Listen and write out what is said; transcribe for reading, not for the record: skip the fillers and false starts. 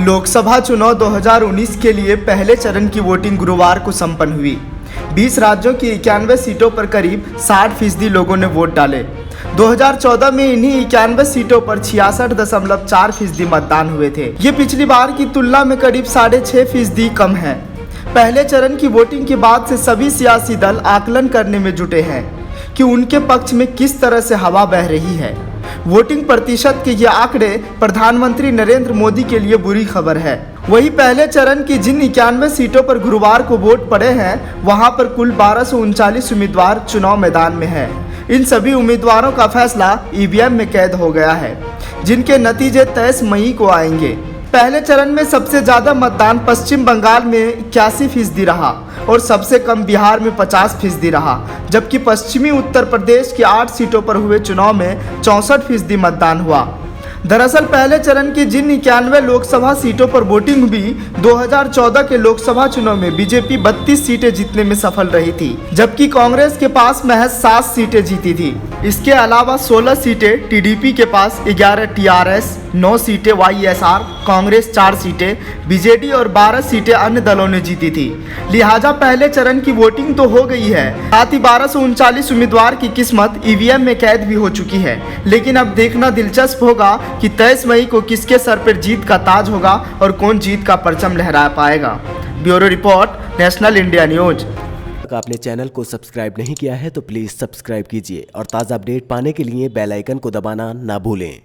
लोकसभा चुनाव 2019 के लिए पहले चरण की वोटिंग गुरुवार को संपन्न हुई। 20 राज्यों की 91 सीटों पर करीब 60% लोगों ने वोट डाले। 2014 में इन्हीं 91 सीटों पर 66.4% मतदान हुए थे। ये पिछली बार की तुलना में करीब 6.5% कम है। पहले चरण की वोटिंग के बाद से सभी सियासी दल आकलन करने में जुटे हैं कि उनके पक्ष में किस तरह से हवा बह रही है। वोटिंग प्रतिशत के ये आंकड़े प्रधानमंत्री नरेंद्र मोदी के लिए बुरी खबर है। वहीं पहले चरण की जिन 91 सीटों पर गुरुवार को वोट पड़े हैं, वहां पर कुल 1239 उम्मीदवार चुनाव मैदान में हैं। इन सभी उम्मीदवारों का फैसला ईवीएम में कैद हो गया है, जिनके नतीजे 23 मई को आएंगे। पहले चरण में सबसे ज़्यादा मतदान पश्चिम बंगाल में 81% रहा और सबसे कम बिहार में 50% रहा, जबकि पश्चिमी उत्तर प्रदेश की 8 सीटों पर हुए चुनाव में 64% मतदान हुआ। दरअसल पहले चरण की जिन 91 लोकसभा सीटों पर वोटिंग हुई, 2014 के लोकसभा चुनाव में बीजेपी 32 सीटें जीतने में सफल रही थी, जबकि कांग्रेस के पास महज 7 सीटें जीती थी। इसके अलावा 16 सीटें टीडीपी के पास, 11 टीआरएस, 9 सीटें वाईएसआर, कांग्रेस 4 सीटें, बीजेडी और 12 सीटें अन्य दलों ने जीती थी। लिहाजा पहले चरण की वोटिंग तो हो गई है, साथ ही 1239 उम्मीदवार की किस्मत ईवीएम में कैद भी हो चुकी है। लेकिन अब देखना दिलचस्प होगा कि 23 मई को किसके सर पर जीत का ताज होगा और कौन जीत का परचम लहरा पाएगा। Bureau report, national India news. आपने चैनल को सब्सक्राइब नहीं किया है तो प्लीज़ सब्सक्राइब कीजिए और ताज़ा अपडेट पाने के लिए बेल आइकन को दबाना ना भूलें।